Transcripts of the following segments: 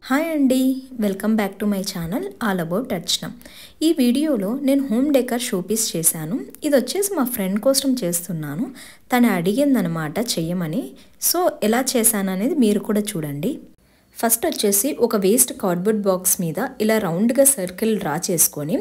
Hi అండి, welcome back to my channel all about Archana. ఈ వీడియోలో నేను హోమ్ డెకర్ షోపీస్ చేశాను. ఇది వచ్చేసి మా ఫ్రెండ్ కోసం చేస్తున్నాను. తను అడిగిందనమాట చెయ్యమని. సో ఎలా చేశాను అనేది మీరు కూడా చూడండి. ఫస్ట్ వచ్చేసి ఒక వేస్ట్ కార్డ్బోర్డ్ బాక్స్ మీద ఇలా రౌండ్గా సర్కిల్ డ్రా చేసుకొని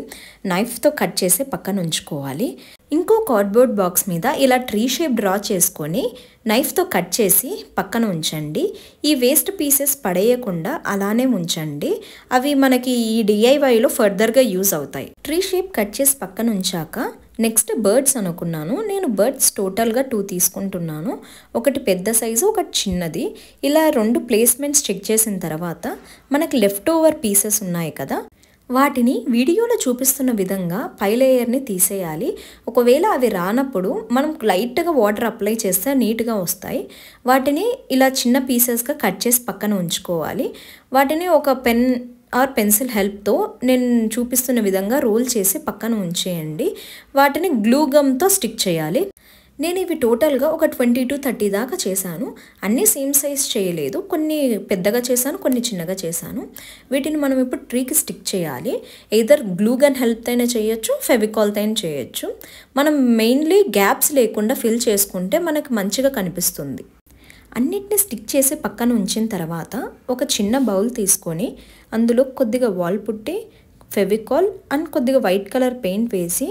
నైఫ్తో కట్ చేసి పక్కన ఉంచుకోవాలి. ఇంకో కార్డ్బోర్డ్ బాక్స్ మీద ఇలా ట్రీ షేప్ డ్రా చేసుకొని నైఫ్తో కట్ చేసి పక్కన ఉంచండి. ఈ వేస్ట్ పీసెస్ పడేయకుండా అలానే ఉంచండి. అవి మనకి ఈ డిఐవైలో ఫర్దర్గా యూజ్ అవుతాయి. ట్రీ షేప్ కట్ చేసి పక్కన ఉంచాక నెక్స్ట్ బర్డ్స్ అనుకున్నాను. నేను బర్డ్స్ టోటల్గా 2 తీసుకుంటున్నాను. ఒకటి పెద్ద సైజు, ఒకటి చిన్నది. ఇలా 2 ప్లేస్మెంట్స్ చెక్ చేసిన తర్వాత మనకి లెఫ్ట్ ఓవర్ పీసెస్ ఉన్నాయి కదా, వాటిని వీడియోలో చూపిస్తున్న విధంగా పై లేయర్ని తీసేయాలి. ఒకవేళ అవి రానప్పుడు మనం లైట్గా వాటర్ అప్లై చేస్తే నీట్గా వస్తాయి. వాటిని ఇలా చిన్న పీసెస్గా కట్ చేసి పక్కన ఉంచుకోవాలి. వాటిని ఒక పెన్ ఆర్ పెన్సిల్ హెల్ప్తో నేను చూపిస్తున్న విధంగా రోల్ చేసి పక్కన ఉంచేయండి. వాటిని గ్లూ గమ్తో స్టిక్ చేయాలి. నేను ఇవి టోటల్గా ఒక 20 to 30 దాకా చేశాను. అన్నీ సేమ్ సైజ్ చేయలేదు. కొన్ని పెద్దగా చేశాను, కొన్ని చిన్నగా చేశాను. వీటిని మనం ఇప్పుడు ట్రీకి స్టిక్ చేయాలి. ఎయిదర్ గ్లూ గన్ హెల్ప్తో అయినా చేయొచ్చు, ఫెవికాల్తో అయినా చేయొచ్చు. మనం మెయిన్లీ గ్యాప్స్ లేకుండా ఫిల్ చేసుకుంటే మనకు మంచిగా కనిపిస్తుంది. అన్నిటిని స్టిక్ చేసి పక్కన ఉంచిన తర్వాత ఒక చిన్న బౌల్ తీసుకొని అందులో కొద్దిగా వాల్ పుట్టి, ఫెవికాల్ అండ్ కొద్దిగా వైట్ కలర్ పెయింట్ వేసి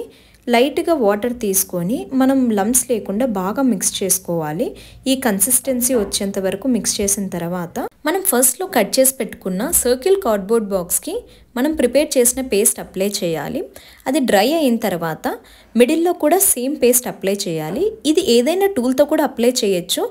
లైట్గా వాటర్ తీసుకొని మనం లమ్స్ లేకుండా బాగా మిక్స్ చేసుకోవాలి. ఈ కన్సిస్టెన్సీ వచ్చేంత వరకు మిక్స్ చేసిన తర్వాత మనం ఫస్ట్లో కట్ చేసి పెట్టుకున్న సర్కిల్ కార్డ్బోర్డ్ బాక్స్కి మనం ప్రిపేర్ చేసిన పేస్ట్ అప్లై చేయాలి. అది డ్రై అయిన తర్వాత మిడిల్లో కూడా సేమ్ పేస్ట్ అప్లై చేయాలి. ఇది ఏదైనా టూల్తో కూడా అప్లై చేయొచ్చు,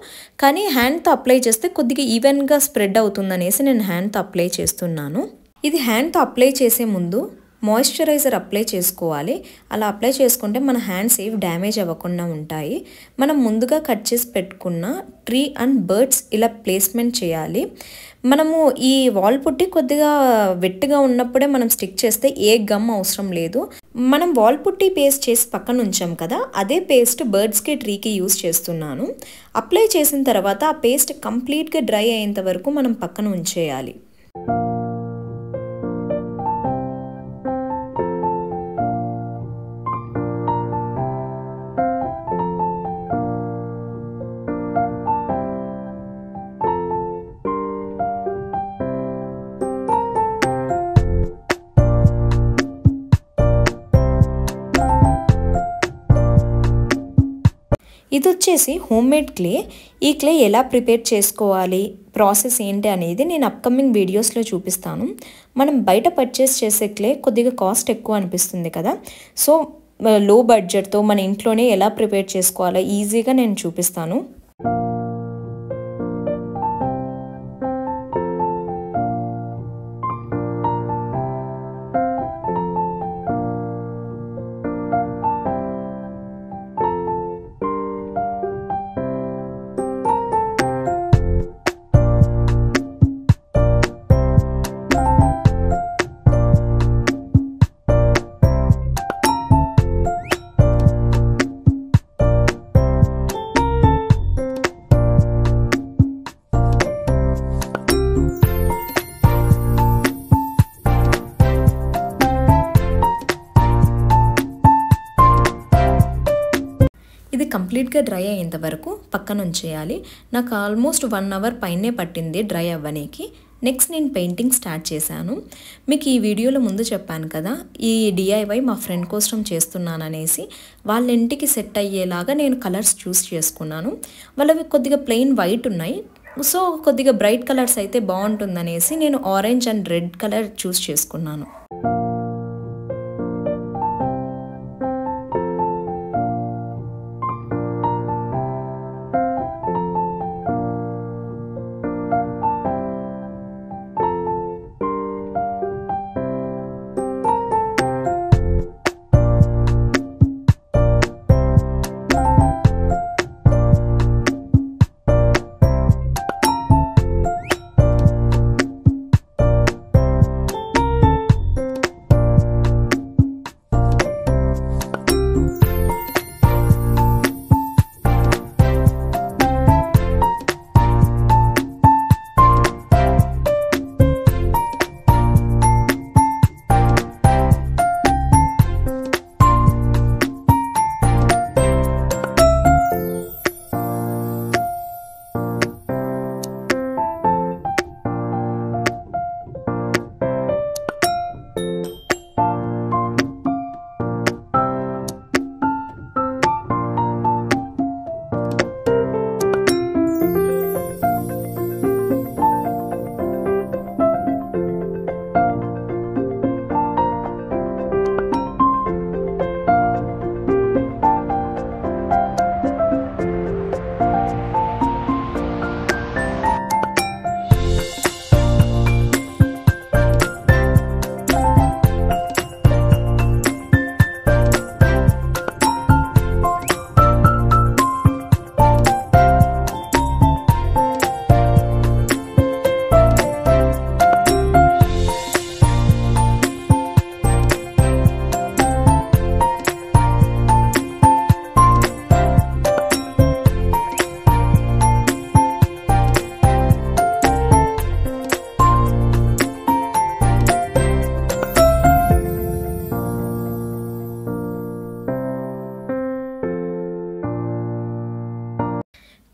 కానీ హ్యాండ్తో అప్లై చేస్తే కొద్దిగా ఈవెన్గా స్ప్రెడ్ అవుతుందనేసి నేను హ్యాండ్తో అప్లై చేస్తున్నాను. ఇది హ్యాండ్తో అప్లై చేసే ముందు మాయిశ్చరైజర్ అప్లై చేసుకోవాలి. అలా అప్లై చేసుకుంటే మన హ్యాండ్స్ ఏవి డ్యామేజ్ అవ్వకుండా ఉంటాయి. మనం ముందుగా కట్ చేసి పెట్టుకున్న ట్రీ అండ్ బర్డ్స్ ఇలా ప్లేస్మెంట్ చేయాలి. మనము ఈ వాల్ పుట్టి కొద్దిగా వెట్గా ఉన్నప్పుడే మనం స్టిక్ చేస్తే ఏ గమ్ అవసరం లేదు. మనం వాల్ పుట్టి పేస్ట్ చేసి పక్కన ఉంచాం కదా, అదే పేస్ట్ బర్డ్స్కి ట్రీకి యూజ్ చేస్తున్నాను. అప్లై చేసిన తర్వాత ఆ పేస్ట్ కంప్లీట్గా డ్రై అయ్యేంత వరకు మనం పక్కన ఉంచేయాలి. ఇది వచ్చేసి హోమ్ మేడ్ క్లే. ఈ క్లే ఎలా ప్రిపేర్ చేసుకోవాలి, ప్రాసెస్ ఏంటి అనేది నేను అప్కమింగ్ వీడియోస్లో చూపిస్తాను. మనం బయట పర్చేస్ చేసే క్లే కొద్దిగా కాస్ట్ ఎక్కువ అనిపిస్తుంది కదా, సో లో బడ్జెట్తో మన ఇంట్లోనే ఎలా ప్రిపేర్ చేసుకోవాలో ఈజీగా నేను చూపిస్తాను. ఇది కంప్లీట్గా డ్రై అయ్యేంత వరకు పక్కన ఉంచేయాలి. నాకు ఆల్మోస్ట్ 1 hour పైనే పట్టింది డ్రై అవ్వడానికి. నెక్స్ట్ నేను పెయింటింగ్ స్టార్ట్ చేశాను. మీకు ఈ వీడియోలో ముందు చెప్పాను కదా, ఈ డిఐవై మా ఫ్రెండ్ కోసం చేస్తున్నాననేసి. వాళ్ళ ఇంటికి సెట్ అయ్యేలాగా నేను కలర్స్ చూస్ చేసుకున్నాను. వాళ్ళవి కొద్దిగా ప్లెయిన్ వైట్ ఉన్నాయి, సో కొద్దిగా బ్రైట్ కలర్స్ అయితే బాగుంటుందనేసి నేను ఆరెంజ్ అండ్ రెడ్ కలర్ చూస్ చేసుకున్నాను.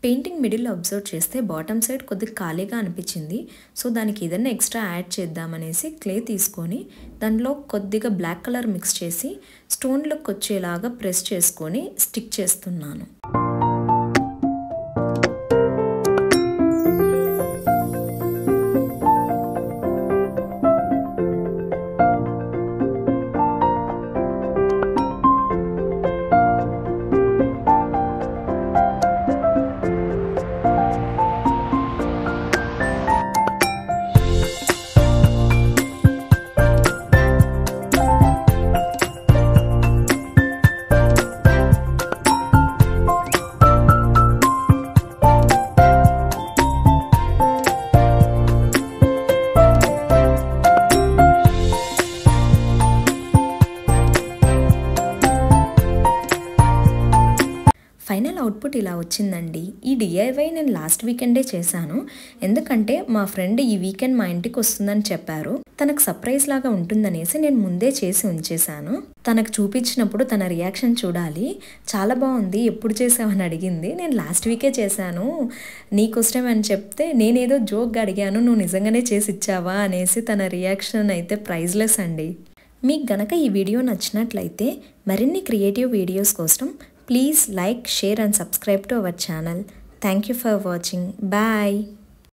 పెయింటింగ్ మిడిల్లో అబ్జర్వ్ చేస్తే బాటమ్ సైడ్ కొద్దిగా ఖాళీగా అనిపించింది. సో దానికి ఏదైనా ఎక్స్ట్రా యాడ్ చేద్దామనేసి క్లే తీసుకొని దానిలో కొద్దిగా బ్లాక్ కలర్ మిక్స్ చేసి స్టోన్ లుక్ వచ్చేలాగా ప్రెస్ చేసుకొని స్టిక్ చేస్తున్నాను. ఫైనల్ అవుట్పుట్ ఇలా వచ్చిందండి. ఈ డిఐవై నేను లాస్ట్ వీకెండే చేశాను. ఎందుకంటే మా ఫ్రెండ్ ఈ వీకెండ్ మా ఇంటికి వస్తుందని చెప్పారు. తనకు సర్ప్రైజ్ లాగా ఉంటుందనేసి నేను ముందే చేసి ఉంచేశాను. తనకు చూపించినప్పుడు తన రియాక్షన్ చూడాలి. చాలా బాగుంది, ఎప్పుడు చేసావని అడిగింది. నేను లాస్ట్ వీకే చేశాను నీకోసం అని చెప్తే నేనేదో జోక్గా అడిగాను, నువ్వు నిజంగానే చేసి ఇచ్చావా అనేసి తన రియాక్షన్ అయితే ప్రైజ్లెస్ అండి. మీకు గనక ఈ వీడియో నచ్చినట్లయితే మరిన్ని క్రియేటివ్ వీడియోస్ కోసం please like, share and subscribe to our channel. Thank you for watching. Bye.